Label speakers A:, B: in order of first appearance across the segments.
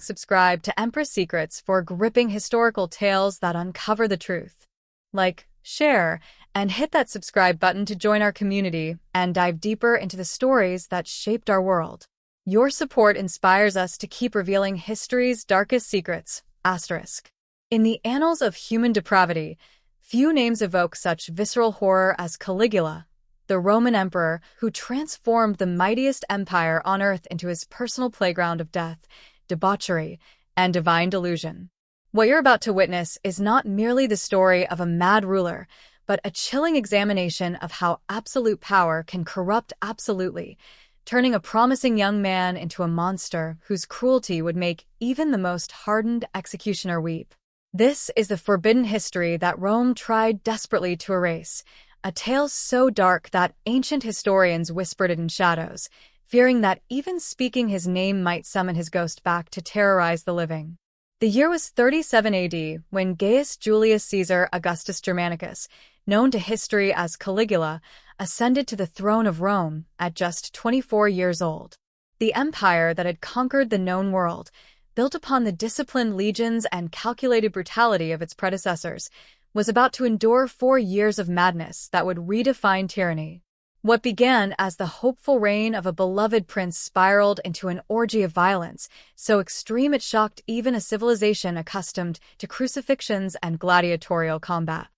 A: Subscribe to Empress Secrets for gripping historical tales that uncover the truth. Like, share, and hit that subscribe button to join our community and dive deeper into the stories that shaped our world. Your support inspires us to keep revealing history's darkest secrets. In the annals of human depravity, few names evoke such visceral horror as Caligula, the Roman emperor who transformed the mightiest empire on earth into his personal playground of death, debauchery, and divine delusion. What you're about to witness is not merely the story of a mad ruler, but a chilling examination of how absolute power can corrupt absolutely, turning a promising young man into a monster whose cruelty would make even the most hardened executioner weep. This is the forbidden history that Rome tried desperately to erase, a tale so dark that ancient historians whispered it in shadows, fearing that even speaking his name might summon his ghost back to terrorize the living. The year was 37 AD when Gaius Julius Caesar Augustus Germanicus, known to history as Caligula, ascended to the throne of Rome at just 24 years old. The empire that had conquered the known world, built upon the disciplined legions and calculated brutality of its predecessors, was about to endure 4 years of madness that would redefine tyranny. What began as the hopeful reign of a beloved prince spiraled into an orgy of violence, so extreme it shocked even a civilization accustomed to crucifixions and gladiatorial combat.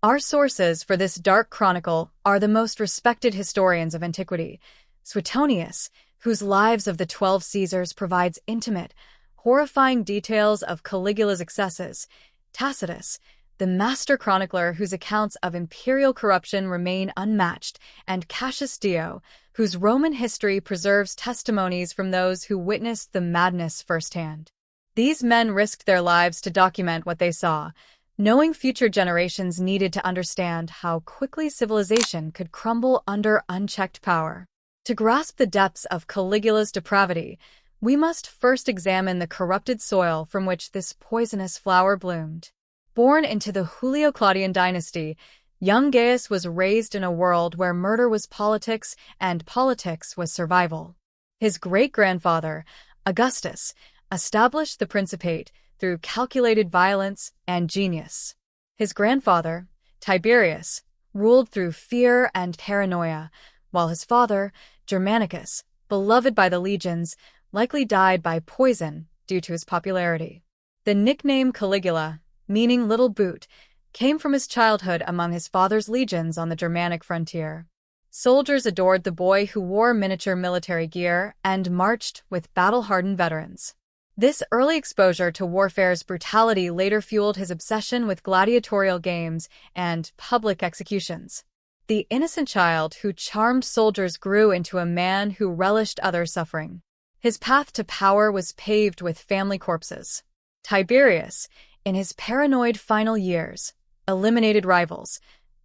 A: Our sources for this dark chronicle are the most respected historians of antiquity: Suetonius, whose Lives of the 12 Caesars provides intimate, horrifying details of Caligula's excesses; Tacitus, the master chronicler whose accounts of imperial corruption remain unmatched; and Cassius Dio, whose Roman history preserves testimonies from those who witnessed the madness firsthand. These men risked their lives to document what they saw, knowing future generations needed to understand how quickly civilization could crumble under unchecked power. To grasp the depths of Caligula's depravity, we must first examine the corrupted soil from which this poisonous flower bloomed. Born into the Julio-Claudian dynasty, young Gaius was raised in a world where murder was politics and politics was survival. His great-grandfather, Augustus, established the Principate through calculated violence and genius. His grandfather, Tiberius, ruled through fear and paranoia, while his father, Germanicus, beloved by the legions, likely died by poison due to his popularity. The nickname Caligula, meaning little boot, came from his childhood among his father's legions on the Germanic frontier. Soldiers adored the boy who wore miniature military gear and marched with battle-hardened veterans. This early exposure to warfare's brutality later fueled his obsession with gladiatorial games and public executions. The innocent child who charmed soldiers grew into a man who relished other suffering. His path to power was paved with family corpses. Tiberius, in his paranoid final years, eliminated rivals.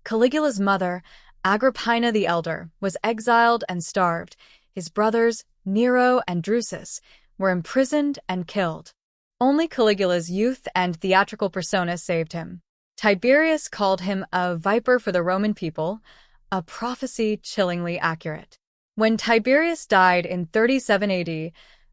A: Caligula's mother, Agrippina the Elder, was exiled and starved. His brothers, Nero and Drusus, were imprisoned and killed. Only Caligula's youth and theatrical persona saved him. Tiberius called him a viper for the Roman people, a prophecy chillingly accurate. When Tiberius died in 37 AD,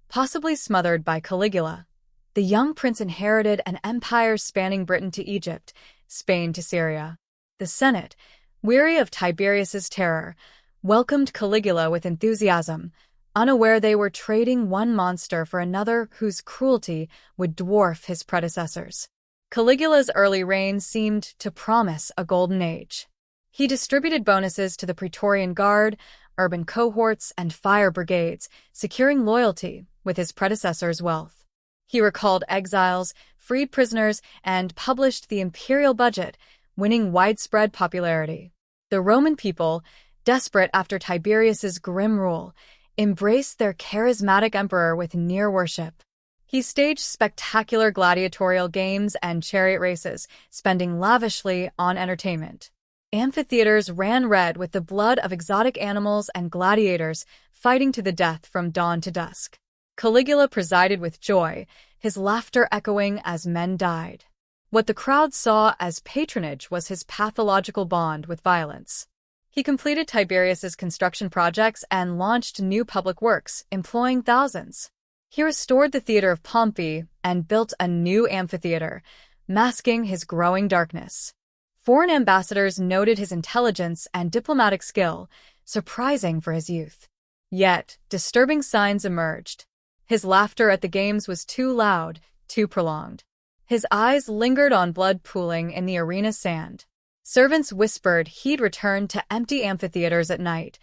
A: possibly smothered by Caligula, the young prince inherited an empire spanning Britain to Egypt, Spain to Syria. The Senate, weary of Tiberius's terror, welcomed Caligula with enthusiasm, unaware they were trading one monster for another whose cruelty would dwarf his predecessors. Caligula's early reign seemed to promise a golden age. He distributed bonuses to the Praetorian Guard, urban cohorts, and fire brigades, securing loyalty with his predecessor's wealth. He recalled exiles, freed prisoners, and published the imperial budget, winning widespread popularity. The Roman people, desperate after Tiberius's grim rule, embraced their charismatic emperor with near worship. He staged spectacular gladiatorial games and chariot races, spending lavishly on entertainment. Amphitheaters ran red with the blood of exotic animals and gladiators fighting to the death from dawn to dusk. Caligula presided with joy, his laughter echoing as men died. What the crowd saw as patronage was his pathological bond with violence. He completed Tiberius's construction projects and launched new public works, employing thousands. He restored the theater of Pompey and built a new amphitheater, masking his growing darkness. Foreign ambassadors noted his intelligence and diplomatic skill, surprising for his youth. Yet, disturbing signs emerged. His laughter at the games was too loud, too prolonged. His eyes lingered on blood pooling in the arena sand. Servants whispered he'd return to empty amphitheaters at night,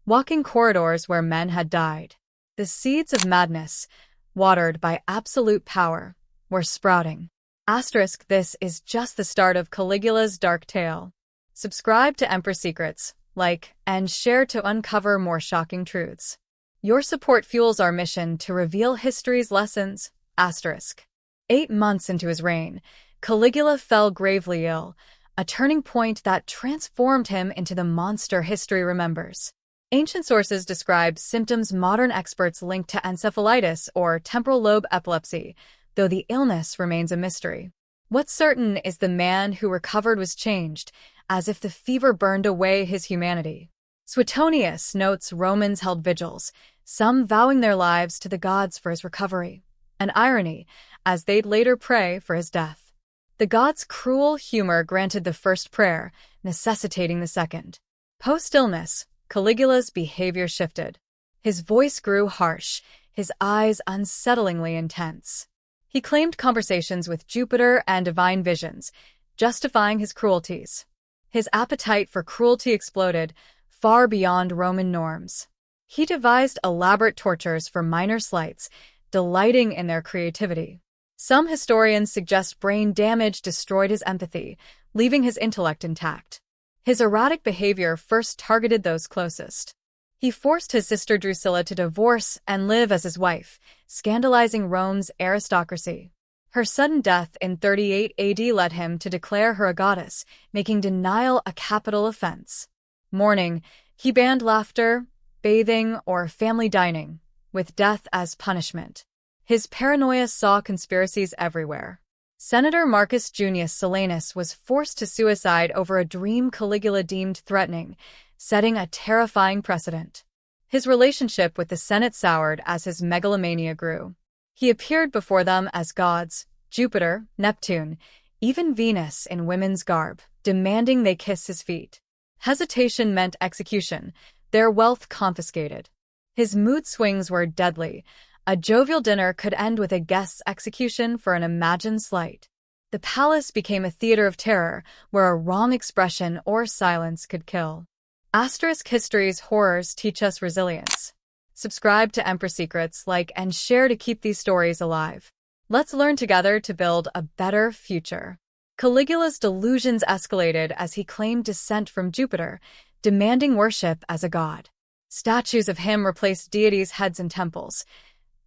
A: walking corridors where men had died. The seeds of madness, watered by absolute power, were sprouting. This is just the start of Caligula's dark tale. Subscribe to Emperor Secrets, like, and share to uncover more shocking truths. Your support fuels our mission to reveal history's lessons. 8 months into his reign, Caligula fell gravely ill, a turning point that transformed him into the monster history remembers. Ancient sources describe symptoms modern experts link to encephalitis or temporal lobe epilepsy, though the illness remains a mystery. What's certain is the man who recovered was changed, as if the fever burned away his humanity. Suetonius notes Romans held vigils, some vowing their lives to the gods for his recovery. An irony, as they'd later pray for his death. The gods' cruel humor granted the first prayer, necessitating the second. Post-illness, Caligula's behavior shifted. His voice grew harsh, his eyes unsettlingly intense. He claimed conversations with Jupiter and divine visions, justifying his cruelties. His appetite for cruelty exploded, far beyond Roman norms. He devised elaborate tortures for minor slights, delighting in their creativity. Some historians suggest brain damage destroyed his empathy, leaving his intellect intact. His erratic behavior first targeted those closest. He forced his sister Drusilla to divorce and live as his wife, scandalizing Rome's aristocracy. Her sudden death in 38 AD led him to declare her a goddess, making denial a capital offense. Mourning, he banned laughter, bathing, or family dining, with death as punishment. His paranoia saw conspiracies everywhere. Senator Marcus Junius Silanus was forced to suicide over a dream Caligula deemed threatening, setting a terrifying precedent. His relationship with the Senate soured as his megalomania grew. He appeared before them as gods, Jupiter, Neptune, even Venus in women's garb, demanding they kiss his feet. Hesitation meant execution, their wealth confiscated. His mood swings were deadly. A jovial dinner could end with a guest's execution for an imagined slight. The palace became a theater of terror, where a wrong expression or silence could kill. History's horrors teach us resilience. Subscribe to Emperor Secrets, like and share to keep these stories alive. Let's learn together to build a better future. Caligula's delusions escalated as he claimed descent from Jupiter, demanding worship as a god. Statues of him replaced deities' heads in temples.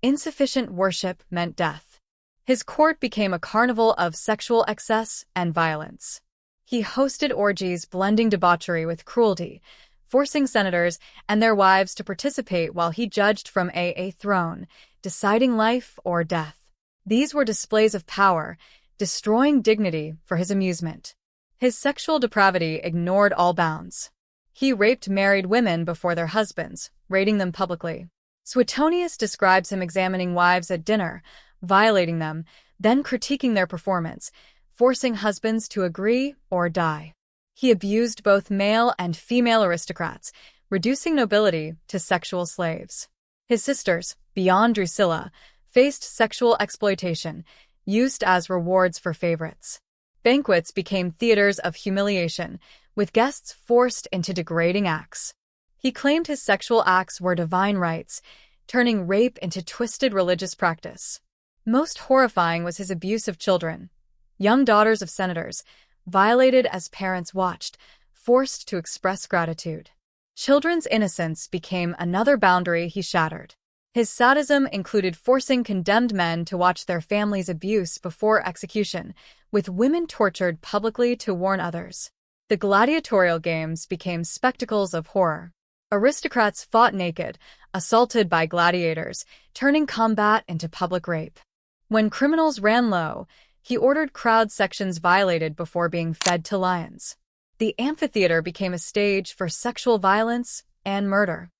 A: Insufficient worship meant death. His court became a carnival of sexual excess and violence. He hosted orgies blending debauchery with cruelty, forcing senators and their wives to participate while he judged from a throne, deciding life or death. These were displays of power, destroying dignity for his amusement. His sexual depravity ignored all bounds. He raped married women before their husbands, rating them publicly. Suetonius describes him examining wives at dinner, violating them, then critiquing their performance, forcing husbands to agree or die. He abused both male and female aristocrats, reducing nobility to sexual slaves. His sisters, beyond Drusilla, faced sexual exploitation, used as rewards for favorites. Banquets became theaters of humiliation, with guests forced into degrading acts. He claimed his sexual acts were divine rites, turning rape into twisted religious practice. Most horrifying was his abuse of children. Young daughters of senators, violated as parents watched, forced to express gratitude. Children's innocence became another boundary he shattered. His sadism included forcing condemned men to watch their families' abuse before execution, with women tortured publicly to warn others. The gladiatorial games became spectacles of horror. Aristocrats fought naked, assaulted by gladiators, turning combat into public rape. When criminals ran low, he ordered crowd sections violated before being fed to lions. The amphitheater became a stage for sexual violence and murder.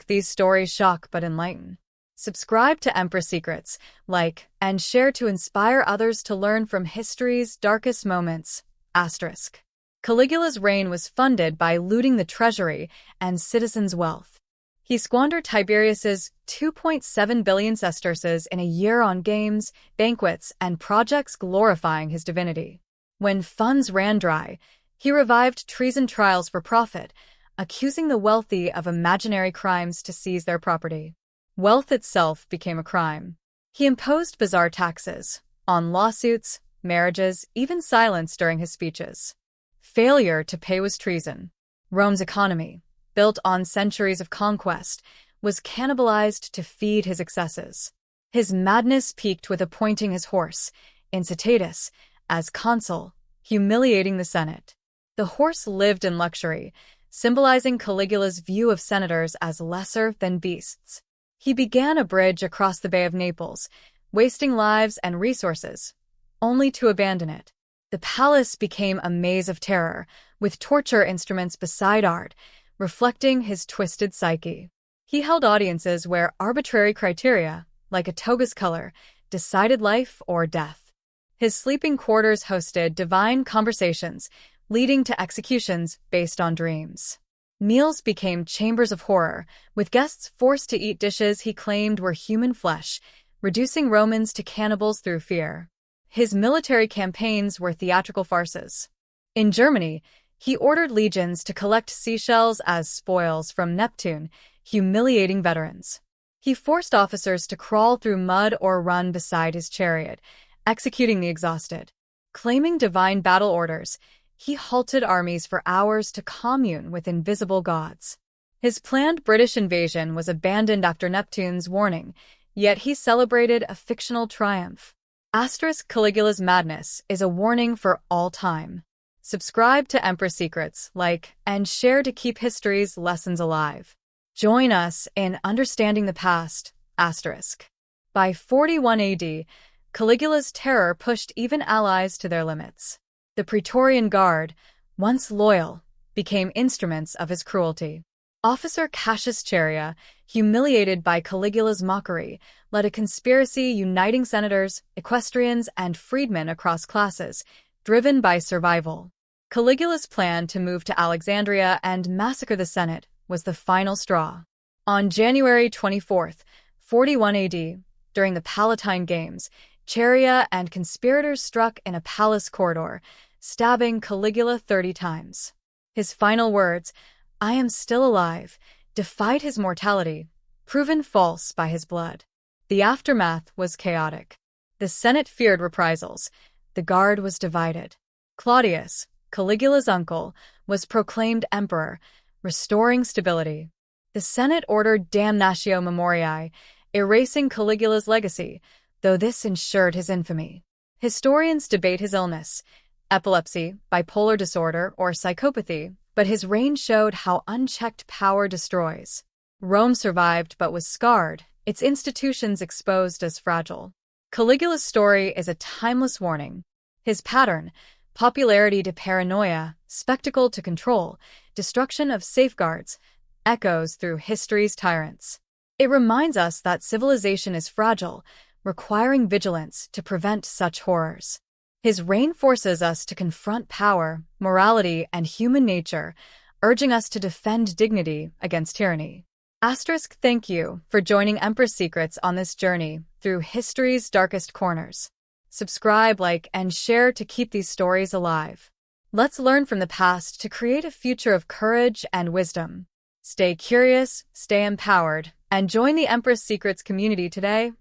A: These stories shock but enlighten. Subscribe to Emperor Secrets, like, and share to inspire others to learn from history's darkest moments. Asterisk. Caligula's reign was funded by looting the treasury and citizens' wealth. He squandered Tiberius's 2.7 billion sesterces in a year on games, banquets, and projects glorifying his divinity. When funds ran dry, he revived treason trials for profit, accusing the wealthy of imaginary crimes to seize their property. Wealth itself became a crime. He imposed bizarre taxes on lawsuits, marriages, even silence during his speeches. Failure to pay was treason. Rome's economy, built on centuries of conquest, was cannibalized to feed his excesses. His madness peaked with appointing his horse, Incitatus, as consul, humiliating the Senate. The horse lived in luxury, symbolizing Caligula's view of senators as lesser than beasts. He began a bridge across the Bay of Naples, wasting lives and resources, only to abandon it. The palace became a maze of terror, with torture instruments beside art, reflecting his twisted psyche. He held audiences where arbitrary criteria, like a toga's color, decided life or death. His sleeping quarters hosted divine conversations, leading to executions based on dreams. Meals became chambers of horror, with guests forced to eat dishes he claimed were human flesh, reducing Romans to cannibals through fear. His military campaigns were theatrical farces. In Germany, he ordered legions to collect seashells as spoils from Neptune, humiliating veterans. He forced officers to crawl through mud or run beside his chariot, executing the exhausted. Claiming divine battle orders, he halted armies for hours to commune with invisible gods. His planned British invasion was abandoned after Neptune's warning, yet he celebrated a fictional triumph. Caligula's madness is a warning for all time. Subscribe to Emperor Secrets, like, and share to keep history's lessons alive. Join us in understanding the past. By 41 AD, Caligula's terror pushed even allies to their limits. The Praetorian Guard, once loyal, became instruments of his cruelty. Officer Cassius Dio, humiliated by Caligula's mockery, led a conspiracy uniting senators, equestrians, and freedmen across classes, driven by survival. Caligula's plan to move to Alexandria and massacre the Senate was the final straw. On January 24, 41 AD, during the Palatine Games, Dio and conspirators struck in a palace corridor, stabbing Caligula 30 times. His final words, "I am still alive," defied his mortality, proven false by his blood. The aftermath was chaotic. The Senate feared reprisals. The Guard was divided. Claudius, Caligula's uncle, was proclaimed emperor, restoring stability. The Senate ordered damnatio memoriae, erasing Caligula's legacy, though this ensured his infamy. Historians debate his illness, epilepsy, bipolar disorder, or psychopathy, but his reign showed how unchecked power destroys. Rome survived but was scarred, its institutions exposed as fragile. Caligula's story is a timeless warning. His pattern, popularity to paranoia, spectacle to control, destruction of safeguards, echoes through history's tyrants. It reminds us that civilization is fragile, requiring vigilance to prevent such horrors. His reign forces us to confront power, morality, and human nature, urging us to defend dignity against tyranny. Thank you for joining Emperor Secrets on this journey through history's darkest corners. Subscribe, like, and share to keep these stories alive. Let's learn from the past to create a future of courage and wisdom. Stay curious, stay empowered, and join the Emperor Secrets community today.